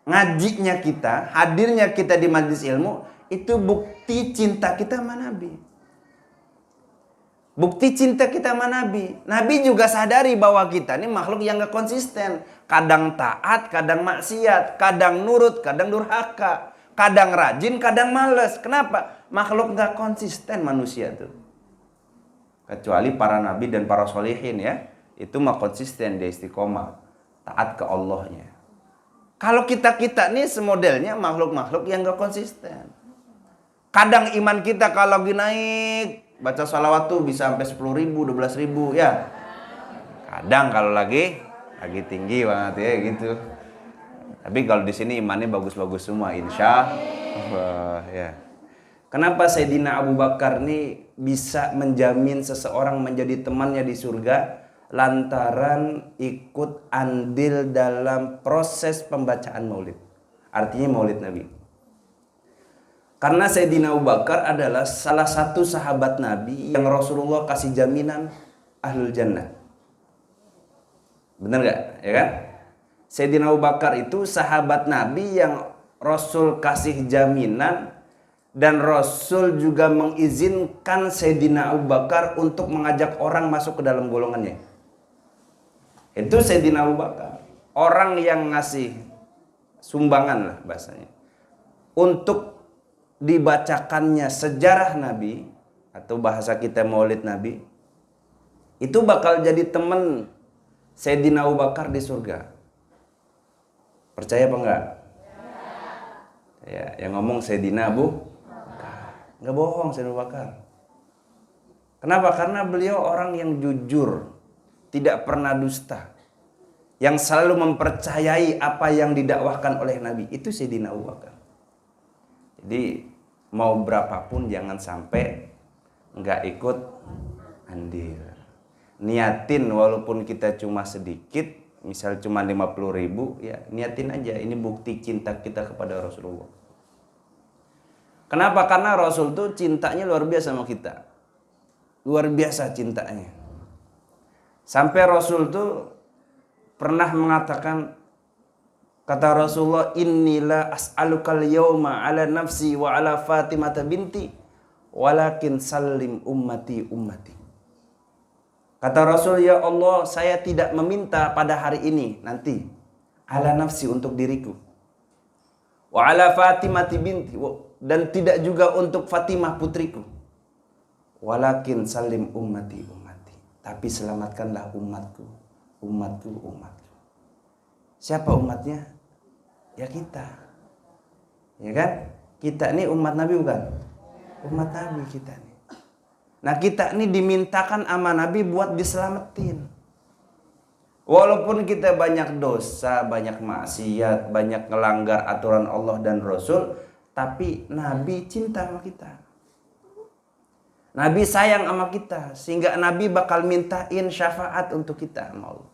ngajinya kita, hadirnya kita di majelis ilmu, itu bukti cinta kita sama Nabi. Bukti cinta kita sama Nabi. Nabi juga sadari bahwa kita ini makhluk yang gak konsisten. Kadang taat, kadang maksiat. Kadang nurut, kadang durhaka. Kadang rajin, kadang males. Kenapa? Makhluk gak konsisten manusia tuh. Kecuali para nabi dan para sholihin ya. Itu mah konsisten, dia istiqomah. Taat ke Allahnya. Kalau kita-kita nih semodelnya makhluk-makhluk yang gak konsisten. Kadang iman kita kalau lagi naik, baca salawat tuh bisa sampai 10.000, 12.000 ya. Kadang kalau lagi tinggi banget ya gitu. Tapi kalau di sini imannya bagus-bagus semua, insya Allah ya. Kenapa Sayyidina Abu Bakar nih bisa menjamin seseorang menjadi temannya di surga? Lantaran ikut andil dalam proses pembacaan maulid. Artinya maulid Nabi. Karena Sayyidina Abu Bakar adalah salah satu sahabat Nabi yang Rasulullah kasih jaminan ahlul jannah. Benar gak? Ya kan? Sayyidina Abu Bakar itu sahabat Nabi yang Rasul kasih jaminan, dan Rasul juga mengizinkan Sayyidina Abu Bakar untuk mengajak orang masuk ke dalam golongannya. Itu Sayyidina Abu Bakar. Orang yang ngasih sumbangan lah bahasanya. Untuk dibacakannya sejarah Nabi, atau bahasa kita maulid Nabi, itu bakal jadi teman Sayyidina Abu Bakar di surga. Percaya apa enggak? Ya, yang ngomong Sayyidina Abu Bakar. Enggak bohong Sayyidina Abu Bakar. Kenapa? Karena beliau orang yang jujur, tidak pernah dusta, yang selalu mempercayai apa yang didakwahkan oleh Nabi. Itu Sayyidina Abu Bakar. Jadi mau berapapun jangan sampai nggak ikut andil. Niatin walaupun kita cuma sedikit, misal cuma 50.000, ya niatin aja. Ini bukti cinta kita kepada Rasulullah. Kenapa? Karena Rasul tuh cintanya luar biasa sama kita. Luar biasa cintanya. Sampai Rasul tuh pernah mengatakan, kata Rasulullah, "Innila as'alukal yawma ala nafsi wa ala Fatimah binti, walakin salim ummati ummati." Kata Rasul, ya Allah, saya tidak meminta pada hari ini, nanti, ala nafsi untuk diriku, wa ala Fatimah binti, dan tidak juga untuk Fatimah putriku, walakin salim ummati ummati, tapi selamatkanlah umatku, umatku, umatku. Siapa umatnya? Ya kita. Ya kan? Kita ini umat Nabi bukan? Umat Nabi kita nih. Nah, kita ini dimintakan sama Nabi buat diselamatin. Walaupun kita banyak dosa, banyak maksiat, banyak ngelanggar aturan Allah dan Rasul, tapi Nabi cinta sama kita. Nabi sayang sama kita, sehingga Nabi bakal mintain syafaat untuk kita sama Allah.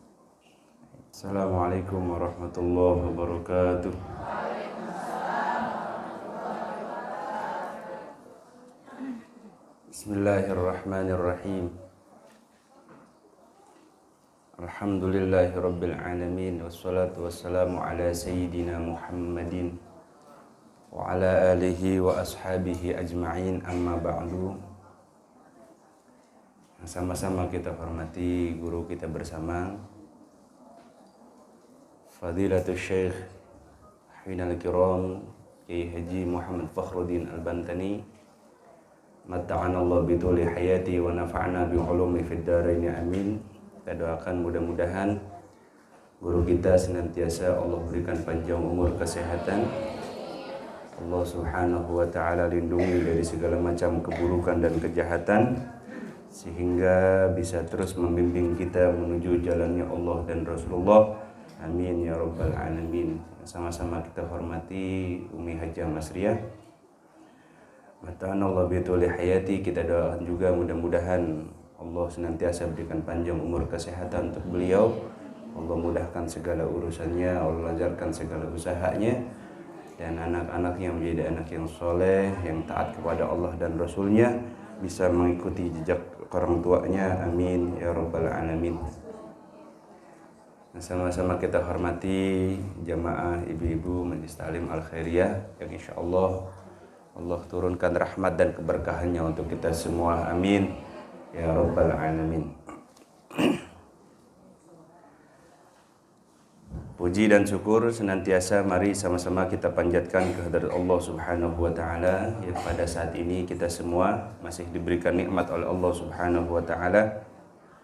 Assalamualaikum warahmatullahi wabarakatuh. Bismillahirrahmanirrahim. Alhamdulillahi rabbil alamin, wassalatu wassalamu ala sayyidina Muhammadin wa ala alihi wa ashabihi ajma'in, amma ba'du. Sama-sama kita hormati guru kita bersama, Fadilatul Syekh Hafidhal Kiram Kiai Haji Muhammad Fakhruddin Al-Bantani, matta'anallahu bituli hayati wa nafa'ana bi ulumi fid dharain, amin. Kita doakan mudah-mudahan guru kita senantiasa Allah berikan panjang umur, kesehatan. Allah Subhanahu wa taala lindungi dari segala macam keburukan dan kejahatan, sehingga bisa terus membimbing kita menuju jalannya Allah dan Rasulullah. Amin ya rabbal alamin. Sama-sama kita hormati Umi Hajah Masriyah, mata'anallahu bituli hayati. Kita doakan juga mudah-mudahan Allah senantiasa berikan panjang umur, kesehatan untuk beliau. Allah mudahkan segala urusannya, Allah lancarkan segala usahanya, dan anak-anaknya menjadi anak yang soleh, yang taat kepada Allah dan Rasulnya, bisa mengikuti jejak orang tuanya. Amin ya rabbal alamin. Sama-sama kita hormati jamaah ibu-ibu Majelis Ta'lim Al-Khairiyah yang insya Allah turunkan rahmat dan keberkahannya untuk kita semua. Amin ya rabbal alamin. Puji dan syukur senantiasa mari sama-sama kita panjatkan kehadirat Allah Subhanahu wa taala yang pada saat ini kita semua masih diberikan nikmat oleh Allah Subhanahu wa taala.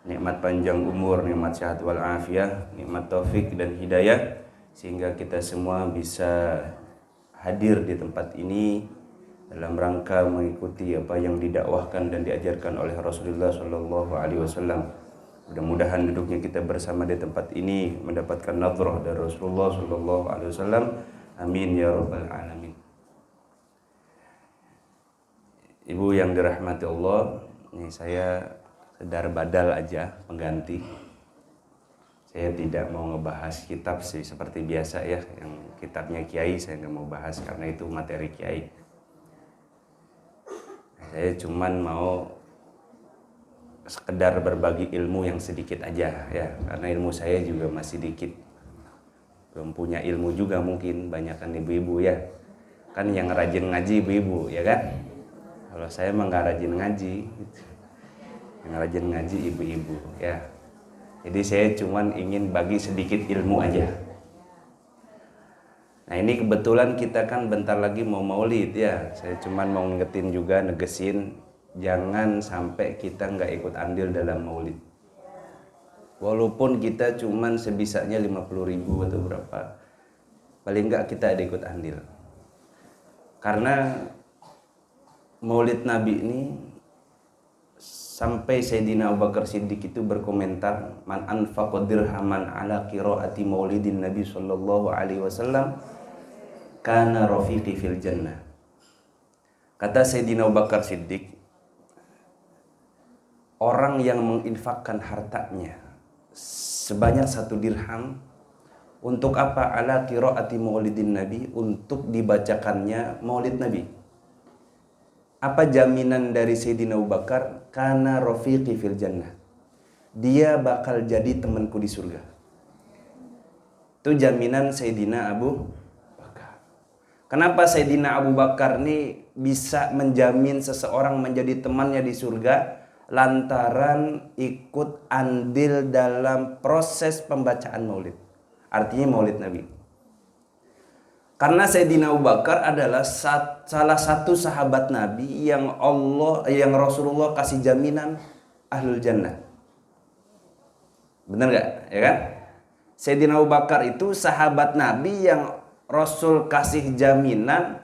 Nikmat panjang umur, nikmat sehat wal afiah, nikmat taufik dan hidayah sehingga kita semua bisa hadir di tempat ini dalam rangka mengikuti apa yang didakwahkan dan diajarkan oleh Rasulullah sallallahu alaihi wasallam. Mudah-mudahan duduknya kita bersama di tempat ini mendapatkan nadrah dari Rasulullah sallallahu alaihi wasallam. Amin ya rabbal alamin. Ibu yang dirahmati Allah, ini saya sedar badal aja pengganti. Saya tidak mau ngebahas kitab sih seperti biasa ya, yang kitabnya kiai saya nggak mau bahas karena itu materi kiai. Saya cuman mau sekedar berbagi ilmu yang sedikit aja ya, karena ilmu saya juga masih dikit, belum punya ilmu juga mungkin, banyakan ibu-ibu ya kan yang rajin ngaji ibu-ibu ya kan. Kalau saya emang nggak rajin ngaji gitu. Yang rajin ngaji ibu-ibu ya, jadi saya cuman ingin bagi sedikit ilmu aja. Nah ini kebetulan kita kan bentar lagi mau maulid ya, saya cuman mau ngingetin juga, negesin jangan sampai kita nggak ikut andil dalam maulid. Walaupun kita cuman sebisanya 50.000 atau berapa, paling nggak kita ada ikut andil. Karena maulid Nabi ini sampai Sayyidina Abu Bakar Siddiq itu berkomentar, man anfaqa dirhaman ala qiraati maulidin Nabi sallallahu alaihi wasallam kana rafiqi fil jannah. Kata Sayyidina Abu Bakar Siddiq, orang yang menginfakkan hartanya sebanyak 1 dirham untuk apa? Ala qiraati maulidin Nabi, untuk dibacakannya maulid Nabi. Apa jaminan dari Sayyidina Abu Bakar? Kana rafiqi fil jannah, dia bakal jadi temanku di surga. Itu jaminan Sayyidina Abu Bakar. Kenapa Sayyidina Abu Bakar ini bisa menjamin seseorang menjadi temannya di surga? Lantaran ikut andil dalam proses pembacaan maulid, artinya maulid Nabi. Karena Sayyidina Abu Bakar adalah salah satu sahabat Nabi yang Rasulullah kasih jaminan ahlul jannah. Benar gak? Ya kan? Sayyidina Abu Bakar itu sahabat Nabi yang Rasul kasih jaminan,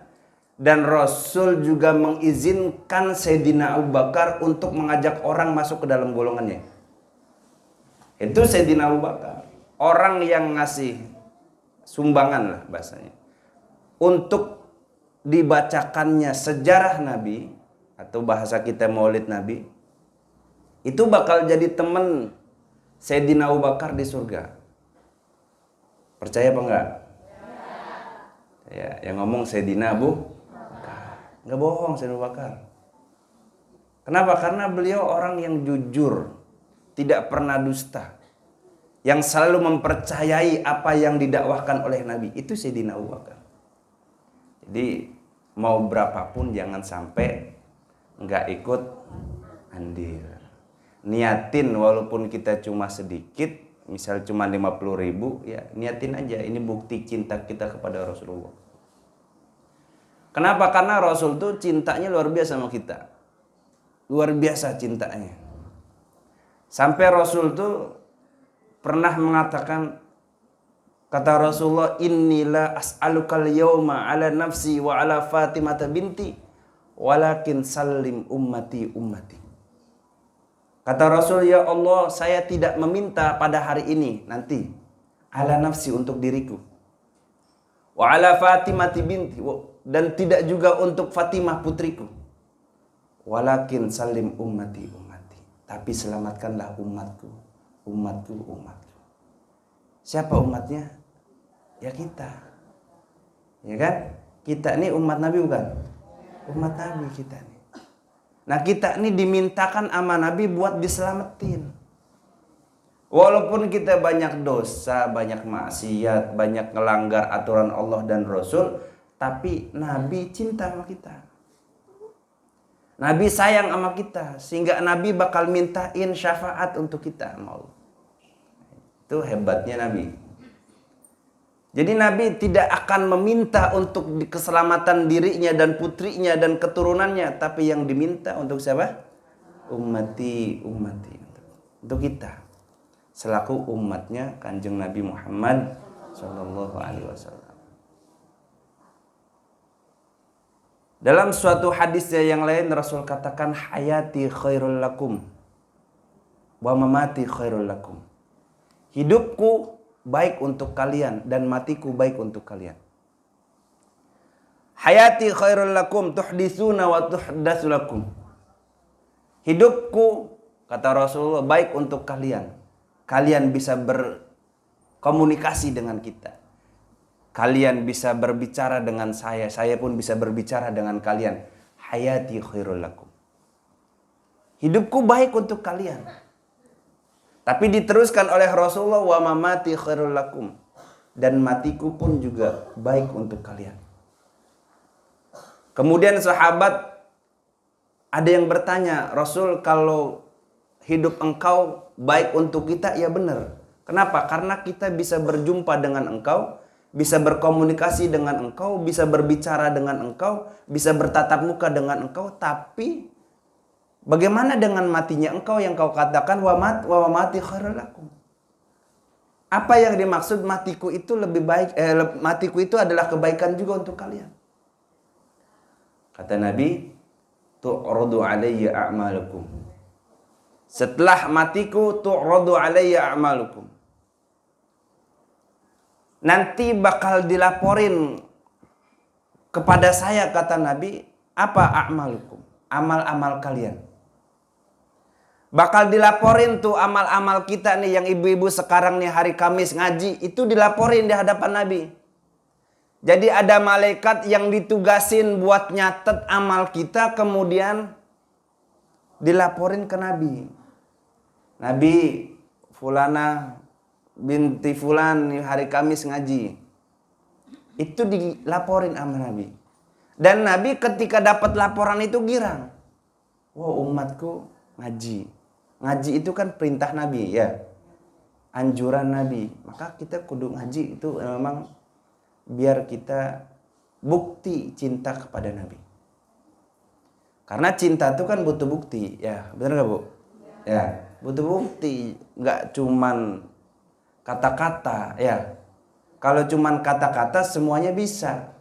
dan Rasul juga mengizinkan Sayyidina Abu Bakar untuk mengajak orang masuk ke dalam golongannya. Itu Sayyidina Abu Bakar, orang yang ngasih sumbangan lah bahasanya, untuk dibacakannya sejarah Nabi atau bahasa kita maulid Nabi, itu bakal jadi teman Sayyidina Abu Bakar di surga. Percaya apa enggak? Ya, yang ngomong Sayyidina Abu Bakar. Enggak bohong Sayyidina Abu Bakar. Kenapa? Karena beliau orang yang jujur, tidak pernah dusta, yang selalu mempercayai apa yang didakwahkan oleh Nabi. Itu Sayyidina Abu Bakar. Jadi mau berapapun jangan sampai nggak ikut andil. Niatin walaupun kita cuma sedikit, misal cuma 50.000, ya niatin aja. Ini bukti cinta kita kepada Rasulullah. Kenapa? Karena Rasul tuh cintanya luar biasa sama kita. Luar biasa cintanya. Sampai Rasul tuh pernah mengatakan, kata Rasulullah, innila as'alukal yawma ala nafsi wa ala Fatimah binti walakin salim ummati ummati. Kata Rasul, ya Allah, saya tidak meminta pada hari ini nanti ala nafsi untuk diriku, wa ala Fatimah binti, dan tidak juga untuk Fatimah putriku, walakin salim ummati ummati, tapi selamatkanlah umatku, umatku, umatku. Siapa umatnya? Ya kita, ya kan? Kita ini umat Nabi bukan? Umat Nabi kita nih. Nah kita ini dimintakan sama Nabi buat diselamatin. Walaupun kita banyak dosa, banyak maksiat, banyak melanggar aturan Allah dan Rasul, tapi Nabi cinta sama kita. Nabi sayang sama kita, sehingga Nabi bakal mintain syafaat untuk kita sama Allah. Itu hebatnya Nabi. Jadi Nabi tidak akan meminta untuk keselamatan dirinya dan putrinya dan keturunannya, tapi yang diminta untuk siapa? Ummati. Untuk kita. Selaku umatnya Kanjeng Nabi Muhammad sallallahu alaihi wasallam. Dalam suatu hadisnya yang lain Rasul katakan hayati khairul lakum wa mamati khairul lakum. Hidupku baik untuk kalian dan matiku baik untuk kalian. Hayati khairul lakum tuhditsuna wa tuhdatsu lakum. Hidupku kata Rasulullah baik untuk kalian. Kalian bisa berkomunikasi dengan kita. Kalian bisa berbicara dengan saya pun bisa berbicara dengan kalian. Hayati khairul lakum. Hidupku baik untuk kalian. Tapi diteruskan oleh Rasulullah wa mamati khairul lakum. Dan matiku pun juga baik untuk kalian. Kemudian sahabat ada yang bertanya, Rasul, kalau hidup engkau baik untuk kita, ya benar. Kenapa? Karena kita bisa berjumpa dengan engkau, bisa berkomunikasi dengan engkau, bisa berbicara dengan engkau, bisa bertatap muka dengan engkau. Tapi bagaimana dengan matinya engkau yang kau katakan wa mati khairul lakum? Apa yang dimaksud matiku itu lebih baik? Matiku itu adalah kebaikan juga untuk kalian. Kata Nabi, tu'radu alayya a'malukum. Setelah matiku tu'radu alayya a'malukum. Nanti bakal dilaporin kepada saya, kata Nabi, apa a'malukum? Amal-amal kalian. Bakal dilaporin tuh amal-amal kita nih yang ibu-ibu sekarang nih hari Kamis ngaji, itu dilaporin di hadapan Nabi. Jadi ada malaikat yang ditugasin buat nyatet amal kita, kemudian dilaporin ke Nabi. Nabi fulana binti fulan hari Kamis ngaji. Itu dilaporin sama Nabi. Dan Nabi ketika dapat laporan itu girang. Wow, umatku ngaji. Ngaji itu kan perintah Nabi ya. Anjuran Nabi. Maka kita kudu ngaji itu memang biar kita bukti cinta kepada Nabi. Karena cinta itu kan butuh bukti, ya benar nggak Bu? Ya, butuh bukti, nggak cuman kata-kata, ya. Kalau cuman kata-kata semuanya bisa.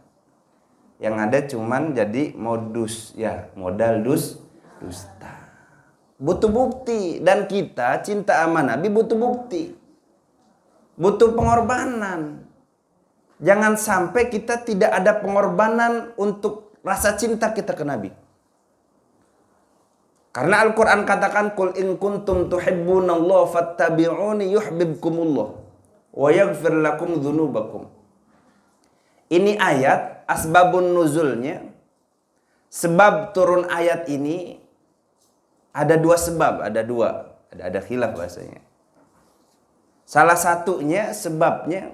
Yang ada cuman jadi modus, ya modal dusta. Butuh bukti, dan kita cinta sama Nabi butuh bukti, butuh pengorbanan. Jangan sampai kita tidak ada pengorbanan untuk rasa cinta kita ke Nabi. Karena Al-Quran katakan, Qul in kuntum tuhibbunallaha fattabi'uni yuhibbukumullah wa yaghfir lakum dzunubakum. Ini ayat, asbabun nuzulnya, sebab turun ayat ini ada dua sebab, ada khilaf bahasanya. Salah satunya sebabnya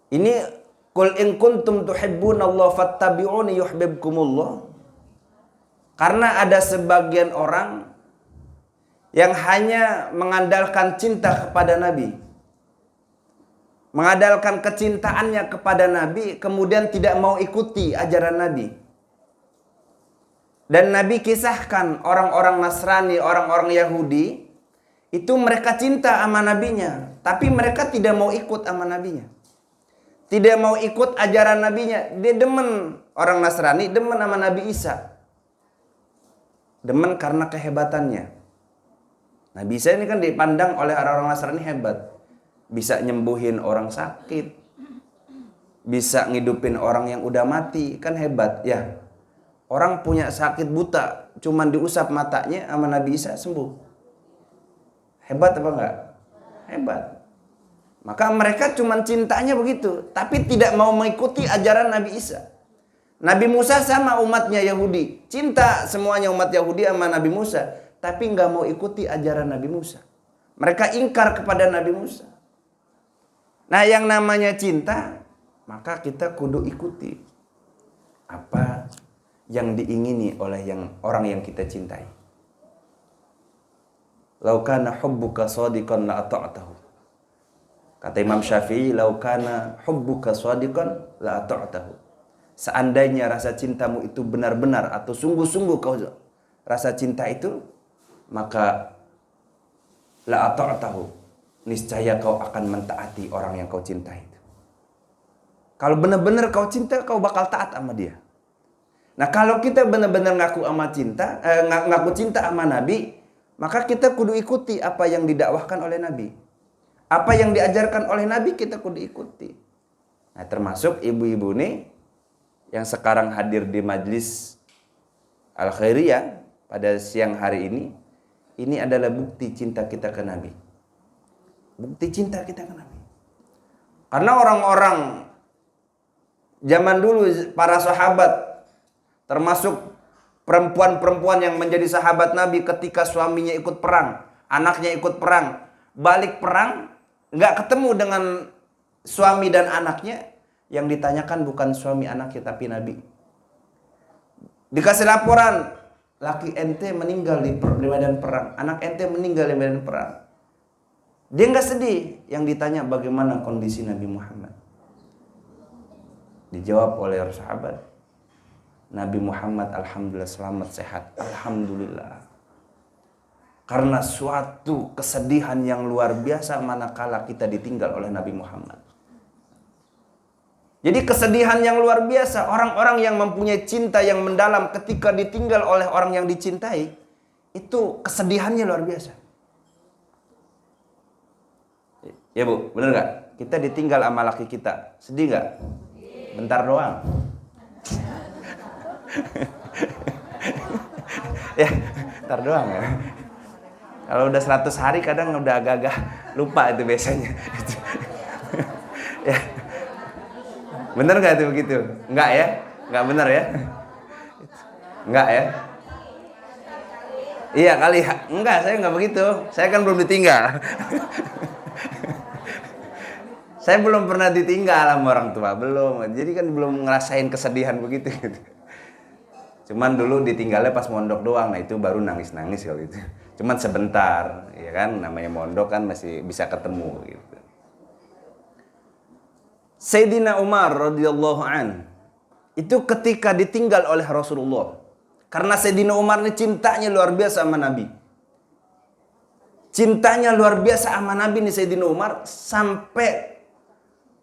ini, Qul in kuntum tuhibbunallaha fattabi'uni yuhibbukumullah. Karena ada sebagian orang yang hanya mengandalkan cinta kepada Nabi, mengandalkan kecintaannya kepada Nabi, kemudian tidak mau ikuti ajaran Nabi. Dan Nabi kisahkan orang-orang Nasrani, orang-orang Yahudi, itu mereka cinta sama nabinya, tapi mereka tidak mau ikut sama nabinya. Tidak mau ikut ajaran nabinya. Dia demen, orang Nasrani demen sama Nabi Isa. Demen karena kehebatannya. Nabi Isa ini kan dipandang oleh orang-orang Nasrani hebat. Bisa nyembuhin orang sakit, bisa ngidupin orang yang udah mati, kan hebat ya. Orang punya sakit buta, cuman diusap matanya sama Nabi Isa sembuh. Hebat apa enggak? Hebat. Maka mereka cuman cintanya begitu, tapi tidak mau mengikuti ajaran Nabi Isa. Nabi Musa sama umatnya Yahudi, cinta semuanya umat Yahudi sama Nabi Musa, tapi nggak mau ikuti ajaran Nabi Musa. Mereka ingkar kepada Nabi Musa. Nah, yang namanya cinta, maka kita kudu ikuti apa yang diingini oleh orang yang kita cintai. Lau kana hubbuka shadiqan la ata'tahu. Kata Imam Syafi'i, lau kana hubbuka shadiqan la ata'tahu. Seandainya rasa cintamu itu benar-benar atau sungguh-sungguh kau rasa cinta itu, maka la ata'tahu, niscaya kau akan mentaati orang yang kau cintai itu. Kalau benar-benar kau cinta, kau bakal taat sama dia. Nah, kalau kita benar-benar ngaku cinta sama Nabi, maka kita kudu ikuti apa yang didakwahkan oleh Nabi. Apa yang diajarkan oleh Nabi kita kudu ikuti. Nah, termasuk ibu-ibu nih yang sekarang hadir di majlis Al-Khairiyah pada siang hari ini adalah bukti cinta kita ke Nabi. Bukti cinta kita ke Nabi. Karena orang-orang zaman dulu, para sahabat, termasuk perempuan-perempuan yang menjadi sahabat Nabi ketika suaminya ikut perang, anaknya ikut perang, balik perang, nggak ketemu dengan suami dan anaknya, yang ditanyakan bukan suami anaknya tapi Nabi. Dikasih laporan, laki ente meninggal di medan perang, anak ente meninggal di medan perang. Dia nggak sedih. Yang ditanya bagaimana kondisi Nabi Muhammad. Dijawab oleh sahabat, Nabi Muhammad alhamdulillah selamat sehat. Alhamdulillah. Karena suatu kesedihan yang luar biasa manakala kita ditinggal oleh Nabi Muhammad. Jadi kesedihan yang luar biasa, orang-orang yang mempunyai cinta yang mendalam ketika ditinggal oleh orang yang dicintai, itu kesedihannya luar biasa. Ya Bu, bener gak? Kita ditinggal sama laki kita, sedih gak? Bentar doang. Ya, bentar doang ya. Kalau udah 100 hari kadang udah agak-agak lupa itu biasanya. Ya. Bener gak itu begitu? Enggak ya? Enggak bener ya? Enggak ya? Iya kali ya? Enggak, saya enggak begitu. Saya kan belum ditinggal. Saya belum pernah ditinggal sama orang tua, belum. Jadi kan belum ngerasain kesedihan begitu gitu. Cuman dulu ditinggalnya pas mondok doang, nah itu baru nangis-nangis kalau gitu. Cuman sebentar, ya kan, namanya mondok kan masih bisa ketemu gitu. Sayyidina Umar radhiyallahu an itu ketika ditinggal oleh Rasulullah, karena Sayyidina Umar ini cintanya luar biasa sama Nabi. Cintanya luar biasa sama Nabi nih Sayyidina Umar, sampai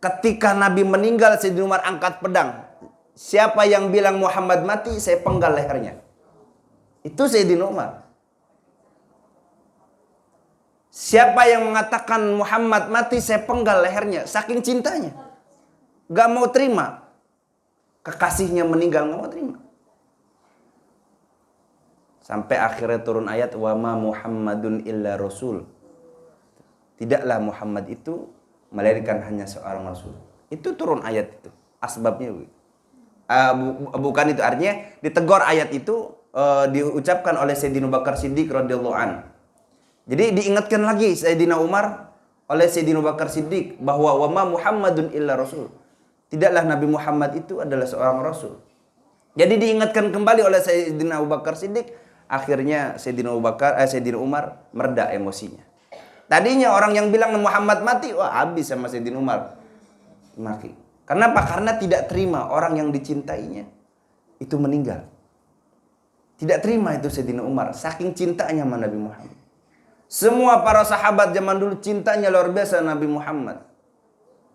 ketika Nabi meninggal Sayyidina Umar angkat pedang. Siapa yang bilang Muhammad mati, saya penggal lehernya. Itu Sayyidina Umar. Siapa yang mengatakan Muhammad mati, saya penggal lehernya. Saking cintanya. Gak mau terima. Kekasihnya meninggal, gak mau terima. Sampai akhirnya turun ayat, wa ma Muhammadun illa rasul. Tidaklah Muhammad itu melainkan hanya seorang rasul. Itu turun ayat itu. Asbabnya begitu. Bukan itu, artinya ditegur ayat itu diucapkan oleh Sayyidina Abu Bakar Siddiq radhiyallahu an. Jadi diingatkan lagi Sayyidina Umar oleh Sayyidina Abu Bakar Siddiq bahwa wa ma Muhammadun illa rasul. Tidaklah Nabi Muhammad itu adalah seorang rasul. Jadi diingatkan kembali oleh Sayyidina Abu Bakar Siddiq, akhirnya Sayyidina Umar mereda emosinya. Tadinya orang yang bilang Muhammad mati, wah habis sama Sayyidina Umar. Maki. Kenapa? Karena tidak terima orang yang dicintainya itu meninggal. Tidak terima itu Sayyidina Umar, saking cintanya sama Nabi Muhammad. Semua para sahabat zaman dulu cintanya luar biasa Nabi Muhammad.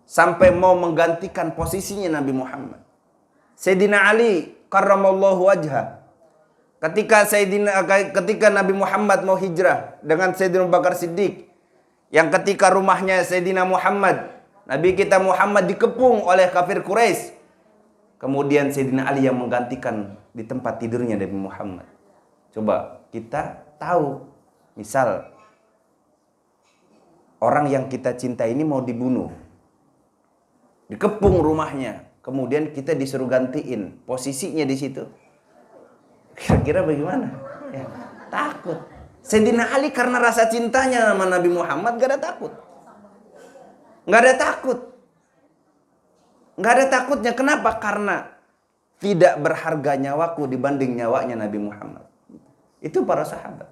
Sampai mau menggantikan posisinya Nabi Muhammad. Sayyidina Ali karramallahu wajhah. Ketika Nabi Muhammad mau hijrah dengan Sayyidina Abu Bakar Siddiq, yang ketika rumahnya Sayyidina Muhammad, Nabi kita Muhammad dikepung oleh kafir Quraisy. Kemudian Sayyidina Ali yang menggantikan di tempat tidurnya Nabi Muhammad. Coba kita tahu, misal orang yang kita cinta ini mau dibunuh, dikepung rumahnya, kemudian kita disuruh gantiin posisinya di situ. Kira-kira bagaimana? Ya, takut. Sayyidina Ali karena rasa cintanya sama Nabi Muhammad gak ada takut. Gak ada takut. Gak ada takutnya. Kenapa? Karena tidak berharga nyawaku dibanding nyawanya Nabi Muhammad. Itu para sahabat.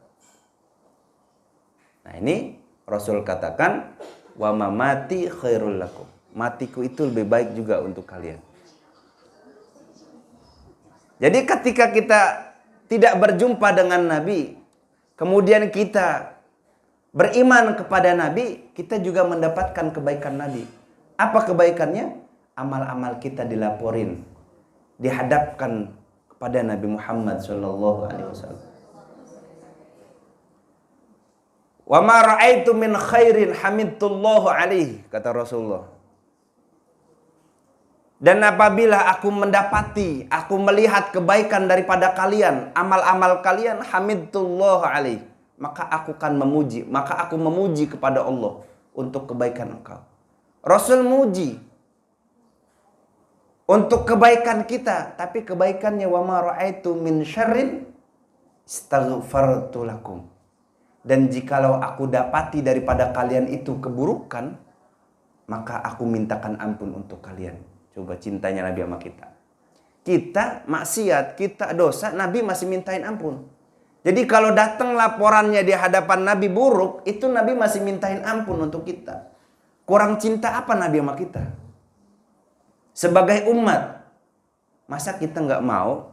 Nah ini Rasul katakan, wa mamati khairul lakum. Matiku itu lebih baik juga untuk kalian. Jadi ketika kita tidak berjumpa dengan Nabi, kemudian kita beriman kepada Nabi, kita juga mendapatkan kebaikan Nabi. Apa kebaikannya? Amal-amal kita dilaporin, dihadapkan kepada Nabi Muhammad SAW. Wa ma ra'aitu min khairin hamidtullahu alaihi, kata Rasulullah. Dan apabila aku mendapati, aku melihat kebaikan daripada kalian, amal-amal kalian, hamidtullahu alaihi, maka aku akan memuji, maka aku memuji kepada Allah untuk kebaikan engkau. Rasul muji untuk kebaikan kita, tapi kebaikannya wa ma ra'aitu min syarrin astaghfartu lakum. Dan jikalau aku dapati daripada kalian itu keburukan, maka aku mintakan ampun untuk kalian. Coba cintanya Nabi sama kita. Kita maksiat, kita dosa, Nabi masih mintain ampun. Jadi kalau datang laporannya di hadapan Nabi buruk, itu Nabi masih mintain ampun untuk kita. Kurang cinta apa Nabi sama kita? Sebagai umat, masa kita nggak mau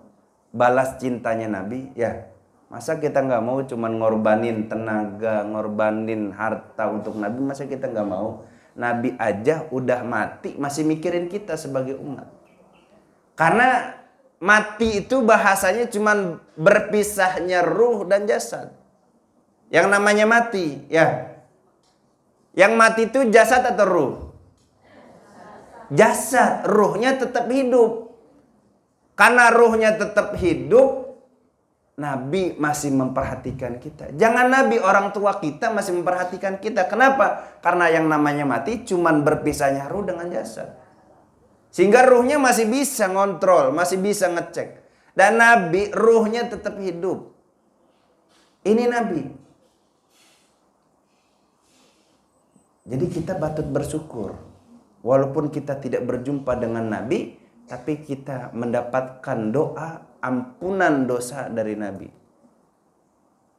balas cintanya Nabi? Ya, masa kita nggak mau cuman ngorbanin tenaga, ngorbanin harta untuk Nabi? Masa kita nggak mau? Nabi aja udah mati masih mikirin kita sebagai umat. Karena mati itu bahasanya cuman berpisahnya ruh dan jasad. Yang namanya mati, ya. Yang mati itu jasad atau ruh? Jasad, ruhnya tetap hidup. Karena ruhnya tetap hidup, Nabi masih memperhatikan kita. Jangan Nabi, orang tua kita masih memperhatikan kita. Kenapa? Karena yang namanya mati cuman berpisahnya ruh dengan jasad. Sehingga ruhnya masih bisa ngontrol, masih bisa ngecek. Dan Nabi ruhnya tetap hidup. Ini Nabi. Jadi kita patut bersyukur. Walaupun kita tidak berjumpa dengan Nabi, tapi kita mendapatkan doa ampunan dosa dari Nabi.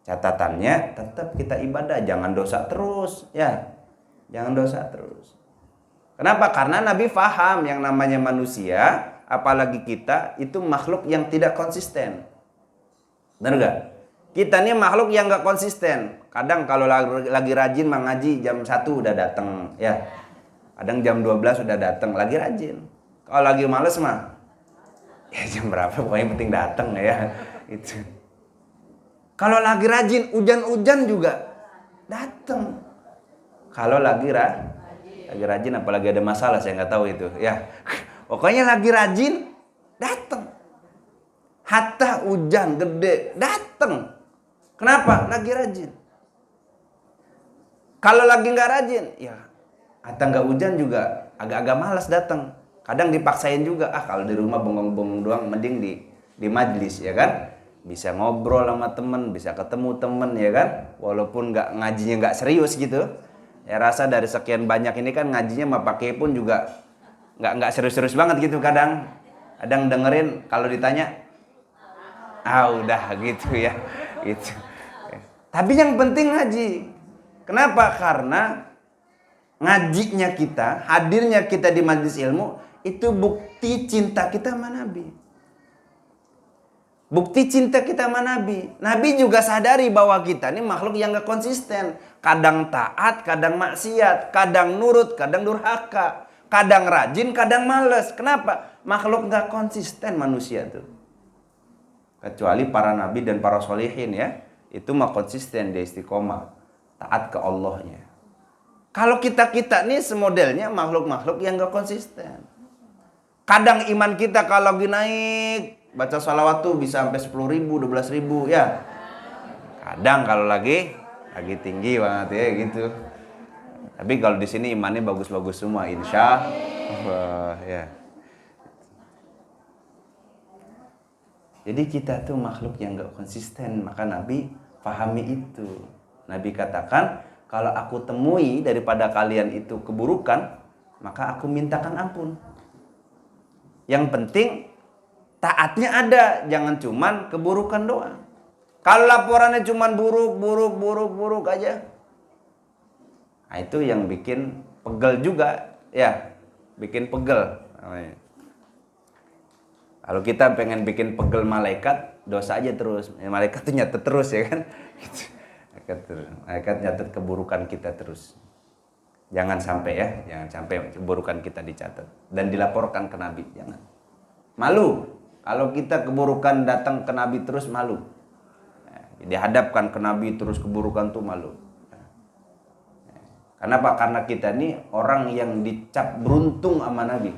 Catatannya tetap kita ibadah, jangan dosa terus, ya. Jangan dosa terus. Kenapa? Karena Nabi faham yang namanya manusia, apalagi kita, itu makhluk yang tidak konsisten. Benar gak? Kita ini makhluk yang gak konsisten. Kadang kalau lagi rajin mengaji jam 1 udah datang, ya. Kadang jam 12 udah datang, lagi rajin. Kalau lagi males mah, ya jam berapa pokoknya penting datang ya. Itu. Kalau lagi rajin, hujan-hujan juga datang. Kalau lagi rajin, apalagi ada masalah saya nggak tahu itu. Ya, pokoknya lagi rajin datang. Hatta hujan gede datang. Kenapa? Lagi rajin. Kalau lagi nggak rajin, ya hatta nggak hujan juga agak-agak malas datang. Kadang dipaksain juga, kalau di rumah bengong-bengong doang, mending di majlis, ya kan? Bisa ngobrol sama temen, bisa ketemu temen, ya kan? Walaupun ngajinya nggak serius gitu. Ya rasa dari sekian banyak ini kan ngajinya mah pakai pun juga nggak serius-serius banget gitu kadang. Kadang dengerin kalau ditanya, udah gitu ya, gitu. Tapi yang penting ngaji. Kenapa? Karena ngajinya kita, hadirnya kita di majlis ilmu, itu bukti cinta kita sama Nabi. Bukti cinta kita sama Nabi. Nabi juga sadari bahwa kita ini makhluk yang gak konsisten. Kadang taat, kadang maksiat. Kadang nurut, kadang durhaka. Kadang rajin, kadang males. Kenapa? Makhluk gak konsisten manusia tuh. Kecuali para Nabi dan para sholihin ya. Itu mah konsisten, dia istiqomah. Taat ke Allahnya. Kalau kita-kita nih semodelnya makhluk-makhluk yang gak konsisten. Kadang iman kita kalau lagi naik, baca salawat tuh bisa sampai 10.000, 12.000 ya. Kadang kalau lagi tinggi banget ya gitu. Tapi kalau di sini imannya bagus-bagus semua, insya Allah ya. Jadi kita tuh makhluk yang gak konsisten, maka Nabi Pahami itu. Nabi katakan, kalau aku temui daripada kalian itu keburukan, maka aku mintakan ampun. Yang penting taatnya ada, jangan cuman keburukan doang. Kalau laporannya cuman buruk aja, nah, itu yang bikin pegel juga, ya, bikin pegel. Kalau kita pengen bikin pegel malaikat, dosa aja terus. Malaikat itu nyatet terus, ya kan? Malaikat nyatet keburukan kita terus. Jangan sampai ya, jangan sampai keburukan kita dicatat dan dilaporkan ke Nabi. Jangan. Malu. Kalau kita keburukan datang ke Nabi terus, malu. Dihadapkan ke Nabi terus keburukan tuh malu. Kenapa? Karena kita ini orang yang dicap beruntung sama Nabi.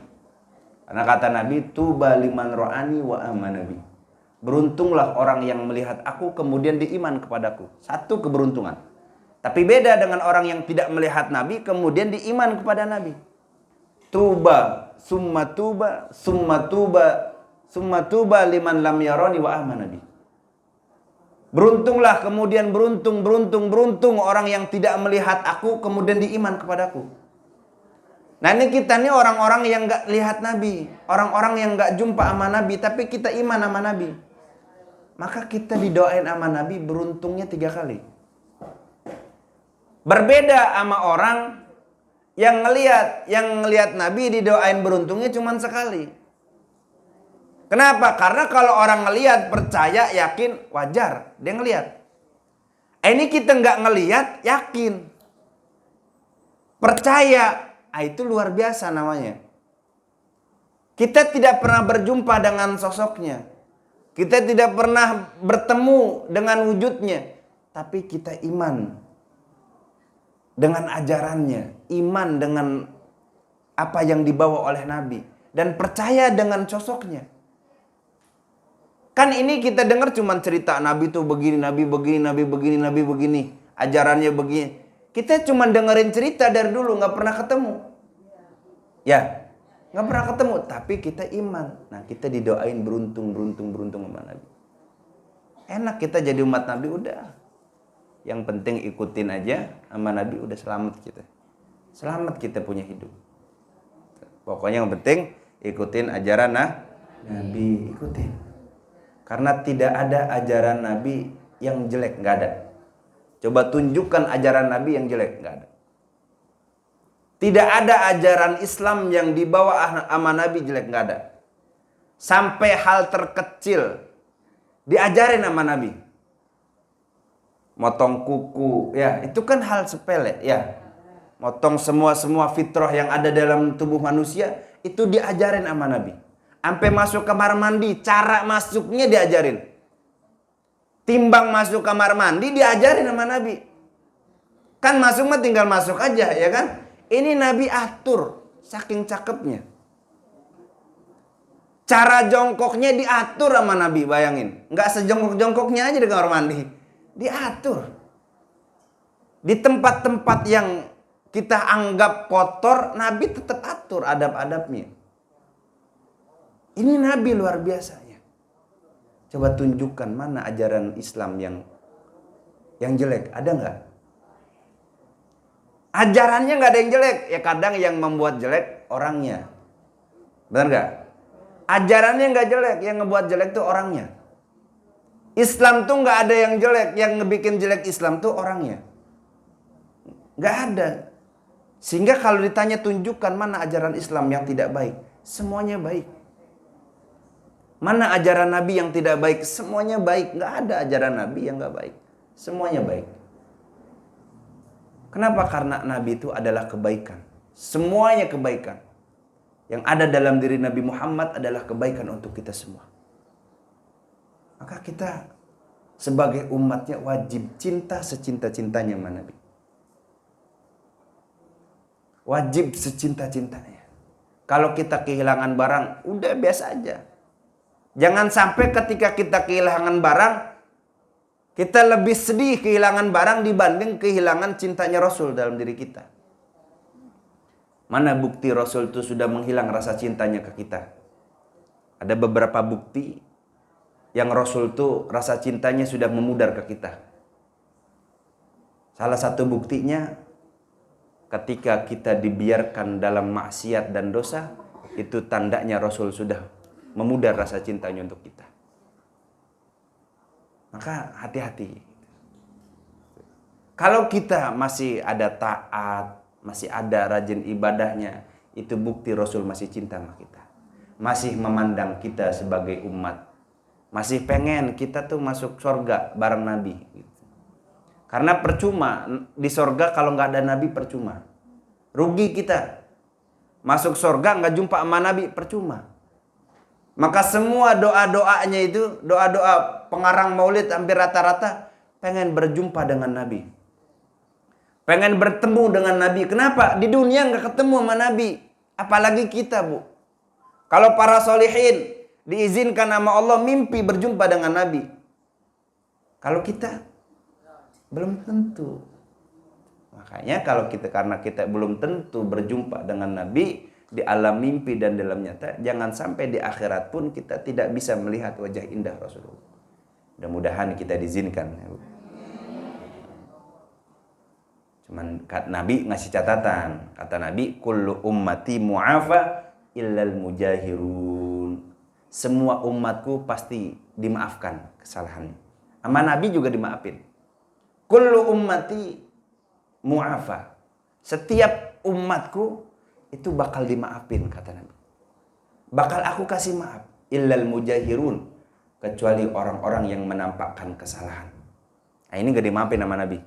Karena kata Nabi, tuba liman ro'ani wa amanabi. Beruntunglah orang yang melihat aku kemudian diiman kepadaku. Satu keberuntungan. Tapi beda dengan orang yang tidak melihat Nabi kemudian diiman kepada Nabi. Tuba, summa tuba, summa tuba, summa tuba liman lam yarani wa amanabi. Beruntunglah kemudian beruntung orang yang tidak melihat aku kemudian diiman kepadaku. Nah ini kita nih orang-orang yang gak lihat Nabi. Orang-orang yang gak jumpa sama Nabi. Tapi kita iman sama Nabi. Maka kita didoain sama Nabi beruntungnya 3 kali. Berbeda sama orang yang ngelihat Nabi didoain beruntungnya cuma sekali. Kenapa? Karena kalau orang ngelihat, percaya, yakin, wajar. Dia ngelihat. Ini kita gak ngelihat, yakin. Percaya. Itu luar biasa namanya. Kita tidak pernah berjumpa dengan sosoknya. Kita tidak pernah bertemu dengan wujudnya. Tapi kita iman dengan ajarannya. Iman dengan apa yang dibawa oleh Nabi. Dan percaya dengan sosoknya. Kan ini kita dengar cuma cerita Nabi tuh begini, Nabi begini, Nabi begini, Nabi begini. Ajarannya begini. Kita cuma dengerin cerita dari dulu, gak pernah ketemu. Ya, gak pernah ketemu. Tapi kita iman. Nah, kita didoain beruntung sama Nabi. Enak kita jadi umat Nabi, udah. Yang penting ikutin aja sama Nabi, udah selamat kita. Selamat kita punya hidup. Pokoknya yang penting ikutin ajaran Nabi, ikutin. Karena tidak ada ajaran Nabi yang jelek, gak ada. Coba tunjukkan ajaran Nabi yang jelek, gak ada. Tidak ada ajaran Islam yang dibawa sama Nabi jelek, gak ada. Sampai hal terkecil diajarin sama Nabi. Motong kuku, ya itu kan hal sepele, ya. Motong semua fitrah yang ada dalam tubuh manusia itu diajarin sama Nabi. Sampai masuk kamar mandi, cara masuknya diajarin. Timbang masuk kamar mandi diajarin sama Nabi. Kan masuk mah tinggal masuk aja, ya kan? Ini Nabi atur, saking cakepnya. Cara jongkoknya diatur sama Nabi, bayangin. Nggak sejongkok-jongkoknya aja di kamar mandi. Diatur. Di tempat-tempat yang kita anggap kotor, Nabi tetap atur adab-adabnya. Ini Nabi luar biasanya. Coba tunjukkan mana ajaran Islam yang jelek, ada nggak? Ajarannya nggak ada yang jelek, ya kadang yang membuat jelek orangnya, benar nggak? Ajarannya nggak jelek, yang ngebuat jelek tuh orangnya. Islam tuh nggak ada yang jelek, yang ngebikin jelek Islam tuh orangnya, nggak ada. Sehingga kalau ditanya tunjukkan mana ajaran Islam yang tidak baik, semuanya baik. Mana ajaran Nabi yang tidak baik, semuanya baik. Nggak ada ajaran Nabi yang nggak baik, semuanya baik. Kenapa? Karena Nabi itu adalah kebaikan. Semuanya kebaikan. Yang ada dalam diri Nabi Muhammad adalah kebaikan untuk kita semua. Maka kita sebagai umatnya wajib cinta secinta-cintanya sama Nabi. Wajib secinta-cintanya. Kalau kita kehilangan barang, udah biasa aja. Jangan sampai ketika kita kehilangan barang, kita lebih sedih kehilangan barang dibanding kehilangan cintanya Rasul dalam diri kita. Mana bukti Rasul itu sudah menghilang rasa cintanya ke kita? Ada beberapa bukti yang Rasul itu rasa cintanya sudah memudar ke kita. Salah satu buktinya ketika kita dibiarkan dalam maksiat dan dosa, itu tandanya Rasul sudah memudar rasa cintanya untuk kita. Maka hati-hati. Kalau kita masih ada taat, masih ada rajin ibadahnya, itu bukti Rasul masih cinta sama kita. Masih memandang kita sebagai umat. Masih pengen kita tuh masuk surga bareng Nabi. Karena percuma di surga kalau nggak ada Nabi, percuma. Rugi kita. Masuk surga nggak jumpa sama Nabi, percuma. Maka semua doa-doanya itu, doa-doa pengarang maulid hampir rata-rata pengen berjumpa dengan Nabi. Pengen bertemu dengan Nabi. Kenapa? Di dunia nggak ketemu sama Nabi. Apalagi kita, Bu. Kalau para solihin diizinkan sama Allah mimpi berjumpa dengan Nabi. Kalau kita belum tentu. Makanya kalau kita, karena kita belum tentu berjumpa dengan Nabi di alam mimpi dan dalam nyata, jangan sampai di akhirat pun kita tidak bisa melihat wajah indah Rasulullah. Mudah-mudahan kita diizinkan. Cuman Nabi ngasih catatan. Kata Nabi, kullu ummati mu'afa illal mujahirun. Semua umatku pasti dimaafkan kesalahannya. Sama Nabi juga dimaafin. Kullu ummati mu'afa. Setiap umatku itu bakal dimaafin, kata Nabi. Bakal aku kasih maaf. Illal mujahirun. Kecuali orang-orang yang menampakkan kesalahan. Nah, ini gak dimaafin sama Nabi.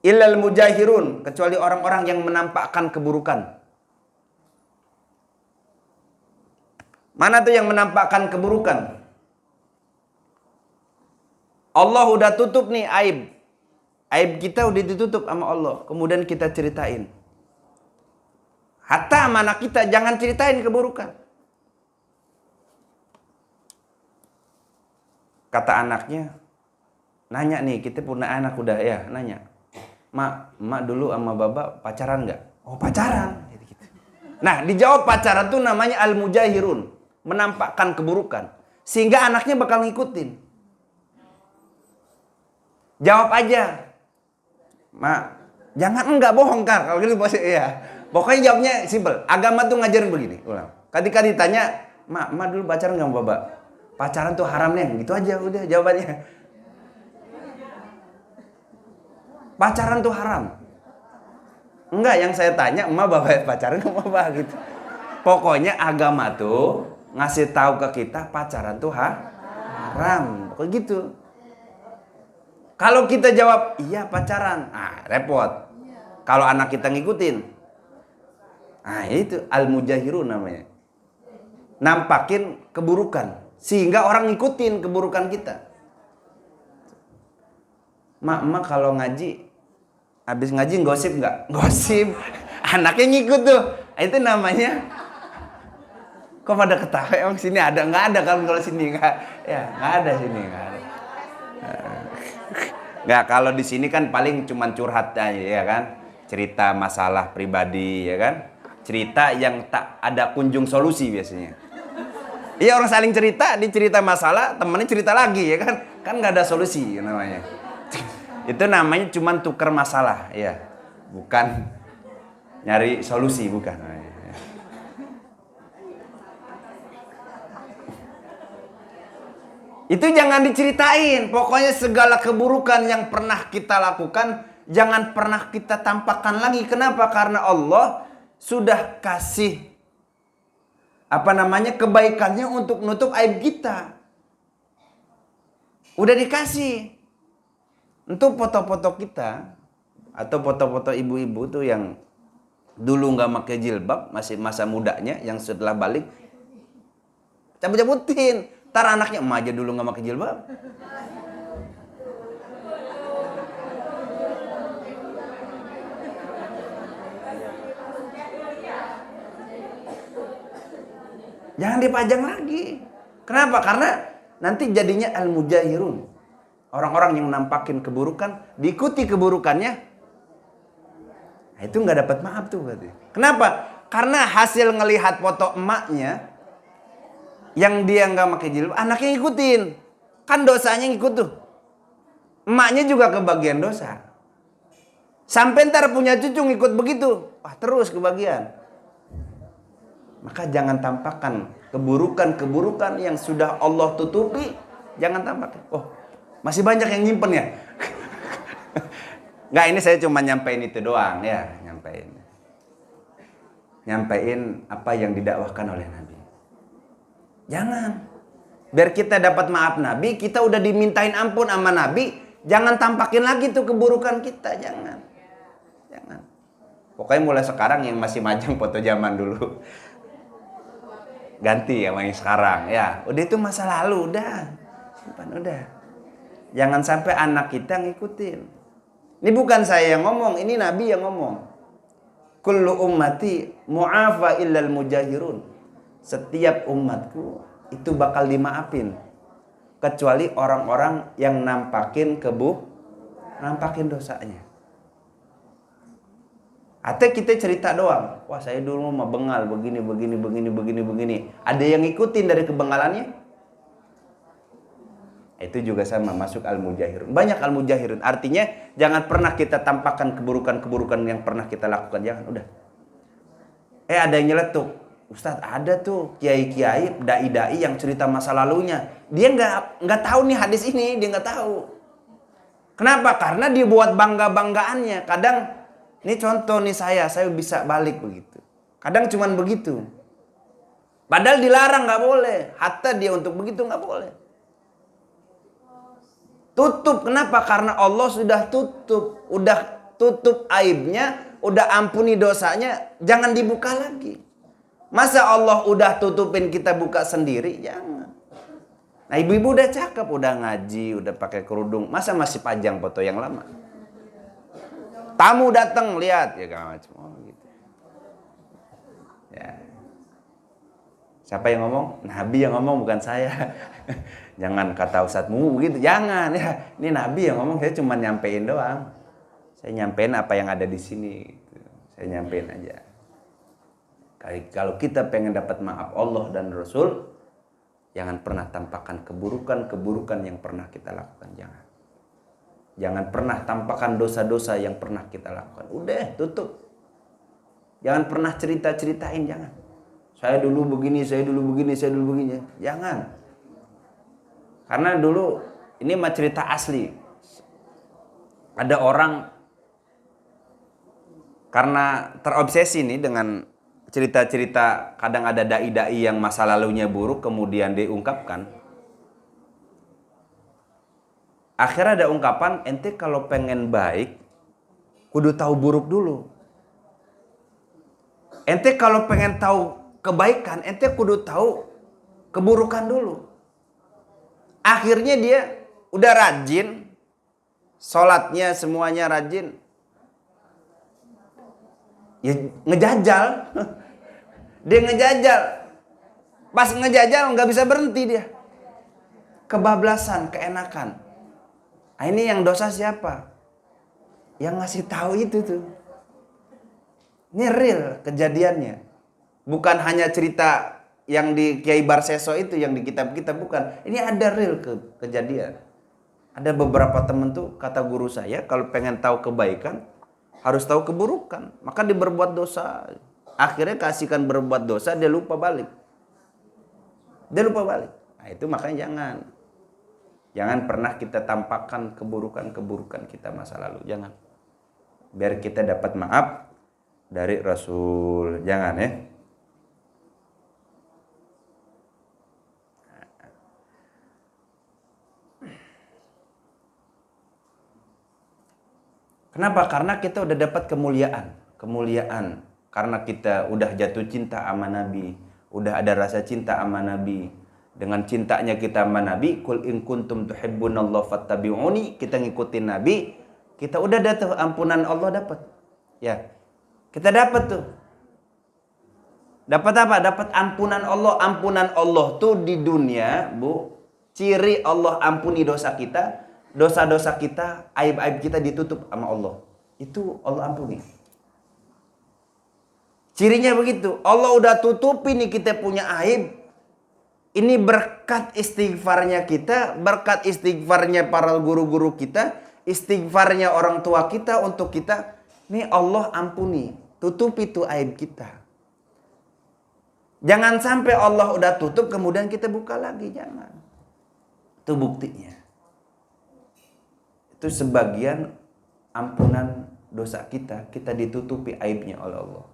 Illal mujahirun. Kecuali orang-orang yang menampakkan keburukan. Mana tuh yang menampakkan keburukan? Allah udah tutup nih aib. Aib kita udah ditutup sama Allah. Kemudian kita ceritain. Hatta sama anak kita jangan ceritain keburukan. Kata anaknya, nanya nih, kita punya anak udah ya, nanya. Mak dulu sama baba pacaran nggak? Oh, pacaran. Gitu. Nah, dijawab pacaran tuh namanya al-mujahirun. Menampakkan keburukan. Sehingga anaknya bakal ngikutin. Jawab aja. Mak, jangan enggak bohong, Kar. Kalau gitu bos ya. Pokoknya jawabnya simpel. Agama tuh ngajarin begini. Ulang. Ketika ditanya, mak dulu pacaran nggak sama baba? Pacaran tuh haram nih. Gitu aja udah jawabannya. Pacaran tuh haram. Enggak, yang saya tanya, emak bapak pacaran sama bapak gitu. Pokoknya agama tuh ngasih tahu ke kita pacaran tuh haram. Pokoknya gitu. Kalau kita jawab, iya pacaran. Repot. Kalau anak kita ngikutin. Itu al-mujahirun namanya. Nampakin keburukan. Sehingga orang ngikutin keburukan kita. Mak kalau ngaji, habis ngaji gosip nggak? Gosip. Anaknya ngikut tuh. Itu namanya. Kok pada ketawa? Emang sini ada? Nggak ada kan kalau sini nggak? Ya nggak ada sini nggak ada. Nggak, kalau di sini kan paling cuman curhat aja ya kan. Cerita masalah pribadi ya kan. Cerita yang tak ada kunjung solusi biasanya. Iya, orang saling cerita, dicerita masalah, temennya cerita lagi ya kan. Kan nggak ada solusi namanya. Itu namanya cuman tuker masalah, ya. Bukan nyari solusi, bukan. Itu jangan diceritain. Pokoknya segala keburukan yang pernah kita lakukan, jangan pernah kita tampakkan lagi. Kenapa? Karena Allah sudah kasih kebaikannya untuk nutup aib kita. Udah dikasih. Untuk foto-foto kita atau foto-foto ibu-ibu tuh yang dulu nggak pakai jilbab, masih masa mudanya, yang setelah balik cabut-cabutin. Ntar anaknya, emak aja dulu nggak pakai jilbab. Jangan dipajang lagi. Kenapa? Karena nanti jadinya al-mujahirun. Orang-orang yang nampakin keburukan, diikuti keburukannya. Nah, itu nggak dapat maaf tuh berarti. Kenapa? Karena hasil ngelihat foto emaknya, yang dia nggak pakai jilbab, anaknya ngikutin. Kan dosanya ngikut tuh. Emaknya juga kebagian dosa. Sampai ntar punya cucu ngikut begitu. Wah, terus kebagian. Maka jangan tampakkan keburukan-keburukan yang sudah Allah tutupi. Jangan tampakkan. Oh, masih banyak yang nyimpen ya? Nggak, ini saya cuma nyampein itu doang ya. Nyampein apa yang didakwahkan oleh Nabi. Jangan. Biar kita dapat maaf Nabi, kita udah dimintain ampun sama Nabi, jangan tampakin lagi tuh keburukan kita, jangan. Pokoknya mulai sekarang yang masih majang foto zaman dulu, ganti sama yang sekarang ya. Udah itu masa lalu, udah. Simpan udah. Jangan sampai anak kita ngikutin. Ini bukan saya yang ngomong, ini Nabi yang ngomong. Kullu ummati mu'afa illal mujahirun. Setiap umatku itu bakal dimaafin kecuali orang-orang yang nampakin dosanya. Atau kita cerita doang, wah saya dulu mah bengal begini. Ada yang ngikutin dari kebengalannya? Itu juga sama, masuk al-mujahirun. Banyak al-mujahirun. Artinya jangan pernah kita tampakkan keburukan-keburukan yang pernah kita lakukan. Jangan, udah. Ada yang nyeletuk. Ustadz, ada tuh kiai-kiai, dai-dai yang cerita masa lalunya. Dia nggak tahu nih hadis ini, dia nggak tahu. Kenapa? Karena dia buat bangga-banggaannya. Kadang, ini contoh nih saya bisa balik begitu. Kadang cuman begitu. Padahal dilarang, nggak boleh. Hatta dia untuk begitu nggak boleh. Tutup, kenapa? Karena Allah sudah tutup. Udah tutup aibnya, udah ampuni dosanya, jangan dibuka lagi. Masa Allah udah tutupin kita buka sendiri? Jangan. Nah, ibu-ibu udah cakep, udah ngaji, udah pakai kerudung, masa masih pajang foto yang lama? Tamu datang, lihat ya kan macam gitu. Ya. Siapa yang ngomong? Nabi yang ngomong, bukan saya. Jangan kata Ustadzmu begitu, jangan ya. Ini Nabi yang ngomong, saya cuma nyampein doang. Saya nyampein apa yang ada di sini. Gitu. Saya nyampein aja. Kalau kita pengen dapat maaf Allah dan Rasul, jangan pernah tampakkan keburukan-keburukan yang pernah kita lakukan. Jangan pernah tampakkan dosa-dosa yang pernah kita lakukan. Udah, tutup. Jangan pernah cerita-ceritain, jangan. Saya dulu begini. Jangan. Karena dulu, ini mah cerita asli. Ada orang, karena terobsesi nih dengan cerita-cerita, kadang ada dai-dai yang masa lalunya buruk kemudian diungkapkan. Akhirnya ada ungkapan, ente kalau pengen baik kudu tahu buruk dulu. Ente kalau pengen tahu kebaikan, ente kudu tahu keburukan dulu. Akhirnya dia udah rajin, sholatnya semuanya rajin, ya ngejajal. Dia ngejajal. Pas ngejajal nggak bisa berhenti dia. Kebablasan, keenakan. Nah, ini yang dosa siapa? Yang ngasih tahu itu tuh. Ini real kejadiannya. Bukan hanya cerita yang di Kiai Barseso itu, yang di kitab-kitab, bukan. Ini ada real kejadian. Ada beberapa temen tuh, kata guru saya, kalau pengen tahu kebaikan harus tahu keburukan. Maka dia berbuat dosa. Akhirnya kasihkan berbuat dosa, dia lupa balik. Nah, itu makanya jangan pernah kita tampakkan keburukan-keburukan kita masa lalu. Jangan. Biar kita dapat maaf dari Rasul. Jangan ya. Kenapa? Karena kita udah dapat kemuliaan. Karena kita udah jatuh cinta sama Nabi, udah ada rasa cinta sama Nabi. Dengan cintanya kita sama Nabi, kul in kuntum tuhibbunallaha fattabi'uni, kita ngikutin Nabi, kita udah dapat ampunan Allah dapat. Ya. Kita dapat tuh. Dapat apa? Dapat ampunan Allah. Ampunan Allah tuh di dunia, Bu. Ciri Allah ampuni dosa kita, dosa-dosa kita, aib-aib kita ditutup sama Allah. Itu Allah ampuni. Cirinya begitu. Allah udah tutupi nih kita punya aib. Ini berkat istighfarnya kita, berkat istighfarnya para guru-guru kita, istighfarnya orang tua kita untuk kita. Nih Allah ampuni, tutupi itu aib kita. Jangan sampai Allah udah tutup kemudian kita buka lagi, jangan. Itu buktinya. Itu sebagian ampunan dosa kita ditutupi aibnya oleh Allah.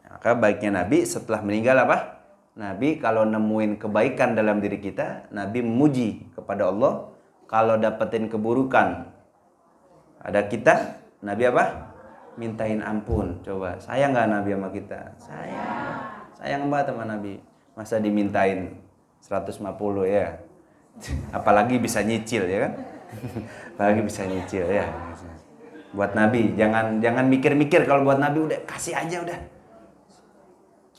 Maka baiknya Nabi setelah meninggal apa? Nabi kalau nemuin kebaikan dalam diri kita, Nabi memuji kepada Allah. Kalau dapetin keburukan ada kita, Nabi apa? Mintain ampun. Coba, sayang gak Nabi sama kita? Sayang banget sama Nabi. Masa dimintain 150 ya? Apalagi bisa nyicil ya kan? Apalagi bisa nyicil ya. Buat Nabi, jangan mikir-mikir. Kalau buat Nabi udah kasih aja udah.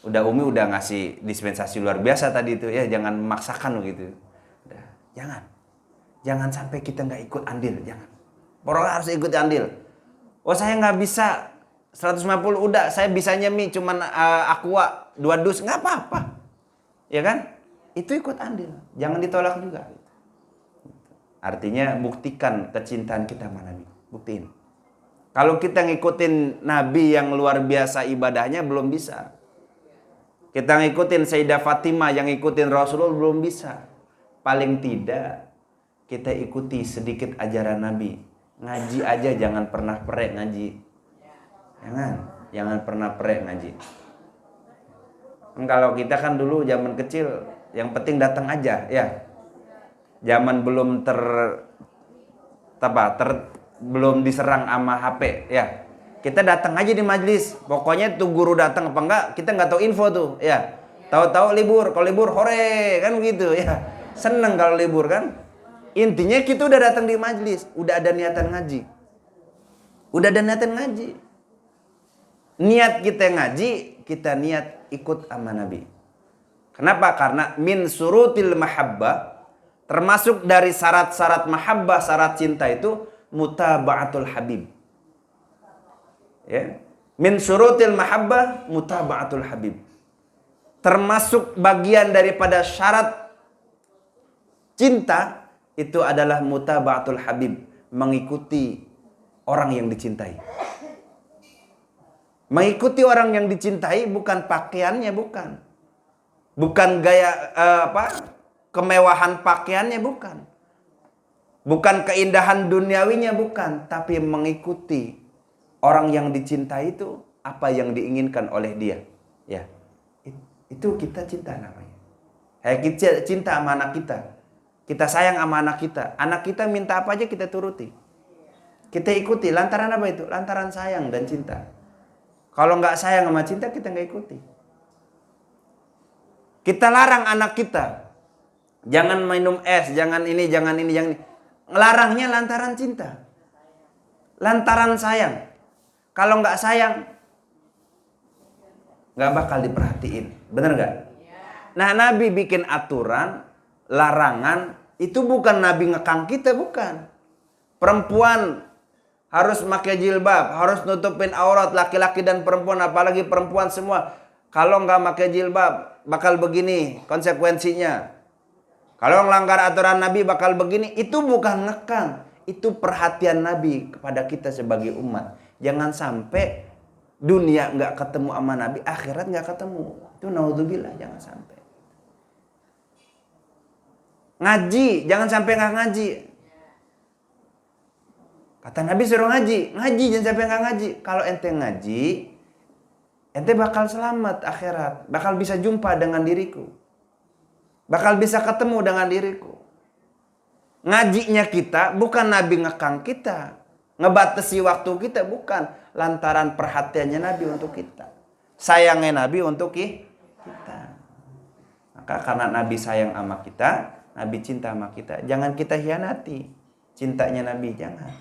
Udah Umi udah ngasih dispensasi luar biasa tadi itu ya, jangan memaksakan gitu. Udah, jangan sampai kita nggak ikut andil, jangan. Pokoknya harus ikut andil. Oh saya nggak bisa 150, udah saya bisanya mie cuman aqua 2 dus, nggak apa-apa, ya kan? Itu ikut andil, jangan ditolak juga. Artinya buktikan kecintaan kita sama Nabi, buktiin. Kalau kita ngikutin Nabi yang luar biasa ibadahnya belum bisa. Kita ngikutin Sayyidah Fatimah yang ngikutin Rasulullah belum bisa. Paling tidak kita ikuti sedikit ajaran Nabi. Ngaji aja jangan pernah perek ngaji. Jangan pernah perek ngaji. Kalau kita kan dulu zaman kecil yang penting datang aja ya. Zaman belum belum diserang sama HP ya. Kita datang aja di majelis. Pokoknya tuh guru datang apa enggak, kita nggak tahu info tuh, ya. Tahu-tahu libur. Kalau libur hore kan begitu, ya. Seneng kalau libur kan. Intinya kita udah datang di majelis, udah ada niatan ngaji. Niat kita ngaji, kita niat ikut sama Nabi. Kenapa? Karena min surutil mahabbah, termasuk dari syarat-syarat mahabbah, syarat cinta itu mutaba'atul habib. Ya. Min syurutil mahabbah mutaba'atul habib. Termasuk bagian daripada syarat cinta itu adalah mutaba'atul habib, mengikuti orang yang dicintai. Mengikuti orang yang dicintai bukan pakaiannya, bukan. Bukan gaya kemewahan pakaiannya, bukan. Bukan keindahan duniawinya, bukan, tapi mengikuti orang yang dicintai itu apa yang diinginkan oleh dia. Ya. Itu kita cinta namanya. Kita cinta sama anak kita. Kita sayang sama anak kita. Anak kita minta apa aja kita turuti. Kita ikuti. Lantaran apa itu? Lantaran sayang dan cinta. Kalau nggak sayang sama cinta kita nggak ikuti. Kita larang anak kita. Jangan minum es, jangan ini, jangan ini, jangan ini. Ngelarangnya lantaran cinta. Lantaran sayang. Kalau nggak sayang, nggak bakal diperhatiin. Bener nggak? Nah, Nabi bikin aturan, larangan, itu bukan Nabi ngekang kita, bukan. Perempuan harus pakai jilbab, harus nutupin aurat, laki-laki dan perempuan, apalagi perempuan semua. Kalau nggak pakai jilbab, bakal begini konsekuensinya. Kalau melanggar aturan Nabi bakal begini. Itu bukan ngekang, itu perhatian Nabi kepada kita sebagai umat. Jangan sampai dunia nggak ketemu sama Nabi, akhirat nggak ketemu. Itu naudzubillah, jangan sampai. Ngaji, jangan sampai nggak ngaji. Kata Nabi suruh ngaji, jangan sampai nggak ngaji. Kalau ente ngaji, ente bakal selamat akhirat, bakal bisa jumpa dengan diriku, bakal bisa ketemu dengan diriku. Ngajinya kita bukan Nabi ngekang kita, ngebatasi waktu kita, bukan. Lantaran perhatiannya Nabi untuk kita, sayangnya Nabi untuk kita. Maka karena Nabi sayang sama kita, Nabi cinta sama kita, jangan kita hianati cintanya Nabi, jangan.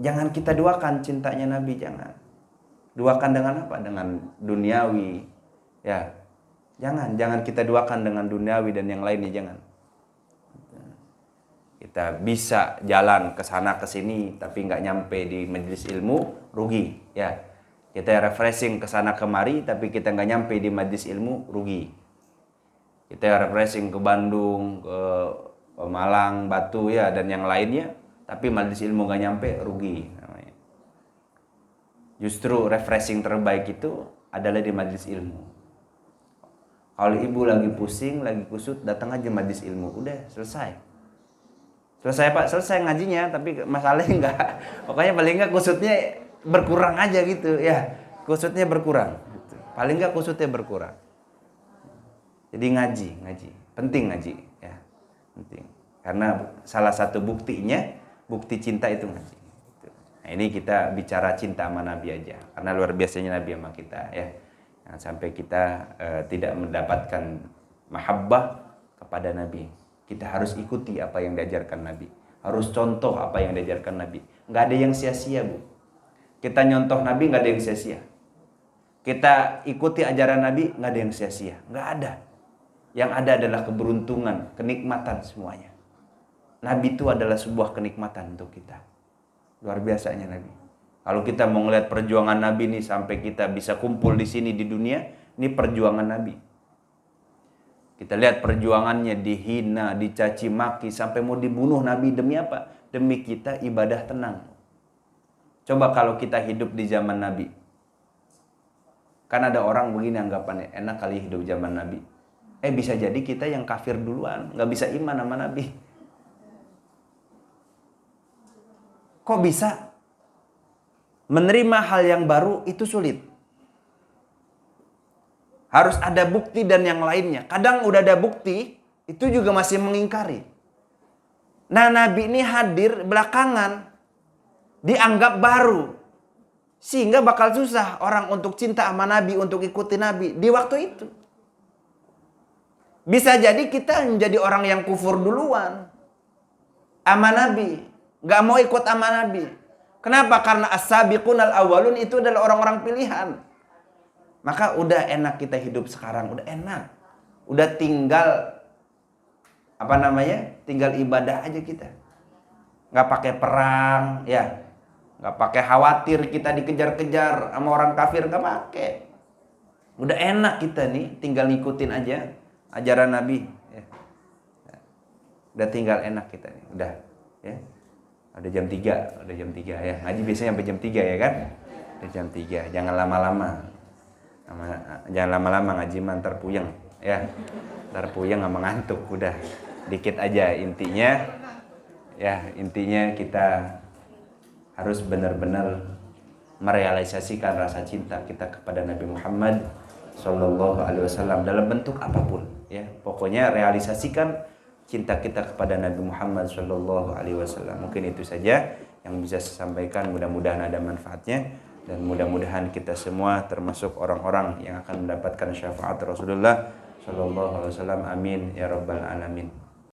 Jangan kita duakan cintanya Nabi, jangan. Duakan dengan apa? Dengan duniawi. Ya. Jangan kita duakan dengan duniawi dan yang lainnya, jangan. Kita bisa jalan ke sana ke sini tapi nggak nyampe di majelis ilmu, rugi, ya. Kita refreshing ke sana kemari, tapi kita nggak nyampe di majlis ilmu, rugi. Kita refreshing ke Bandung, ke Malang, Batu ya, dan yang lainnya, tapi majlis ilmu nggak nyampe, rugi namanya. Justru refreshing terbaik itu adalah di majlis ilmu. Kalau ibu lagi pusing, lagi kusut, datang aja majlis ilmu, udah selesai. Selesai Pak, selesai ngajinya, tapi masalahnya enggak. Pokoknya paling enggak kusutnya berkurang aja gitu ya. Kusutnya berkurang. Paling enggak kusutnya berkurang. Jadi ngaji. Penting ngaji ya. Penting. Karena salah satu buktinya, bukti cinta itu ngaji. Nah, ini kita bicara cinta sama Nabi aja. Karena luar biasanya Nabi sama kita ya. Jangan sampai kita tidak mendapatkan mahabbah kepada Nabi. Kita harus ikuti apa yang diajarkan Nabi. Harus contoh apa yang diajarkan Nabi. Nggak ada yang sia-sia, Bu. Kita nyontoh Nabi nggak ada yang sia-sia. Kita ikuti ajaran Nabi nggak ada yang sia-sia. Nggak ada. Yang ada adalah keberuntungan, kenikmatan semuanya. Nabi itu adalah sebuah kenikmatan untuk kita. Luar biasanya Nabi. Kalau kita mau ngeliat perjuangan Nabi nih sampai kita bisa kumpul di sini di dunia, ini perjuangan Nabi. Kita lihat perjuangannya dihina, dicaci maki, sampai mau dibunuh Nabi demi apa? Demi kita ibadah tenang. Coba kalau kita hidup di zaman Nabi. Kan ada orang begini anggapannya, enak kali hidup zaman Nabi. Bisa jadi kita yang kafir duluan, nggak bisa iman sama Nabi. Kok bisa? Menerima hal yang baru itu sulit. Harus ada bukti dan yang lainnya. Kadang udah ada bukti, itu juga masih mengingkari. Nah, Nabi ini hadir belakangan. Dianggap baru. Sehingga bakal susah orang untuk cinta sama Nabi, untuk ikuti Nabi di waktu itu. Bisa jadi kita menjadi orang yang kufur duluan sama Nabi. Gak mau ikut sama Nabi. Kenapa? Karena as-sabiqunal awwalun itu adalah orang-orang pilihan. Maka udah enak kita hidup sekarang, udah enak. Udah tinggal tinggal ibadah aja kita. Nggak pakai perang, ya. Nggak pakai khawatir kita dikejar-kejar sama orang kafir, nggak pakai. Udah enak kita nih, tinggal ngikutin aja ajaran Nabi. Ya. Udah tinggal enak kita nih, udah. Ya. Udah jam 3 ya. Ngaji biasanya sampai jam 3 ya kan? Udah jam 3, jangan lama-lama. Jangan lama-lama ngaji mah ntar puyeng ya. Ntar puyeng sama ngantuk, udah dikit aja intinya. Ya, intinya kita harus benar-benar merealisasikan rasa cinta kita kepada Nabi Muhammad sallallahu alaihi wasallam dalam bentuk apapun ya. Pokoknya realisasikan cinta kita kepada Nabi Muhammad sallallahu alaihi wasallam. Mungkin itu saja yang bisa saya sampaikan, mudah-mudahan ada manfaatnya. Dan mudah-mudahan kita semua termasuk orang-orang yang akan mendapatkan syafaat Rasulullah sallallahu alaihi wasallam. Amin ya rabbal alamin.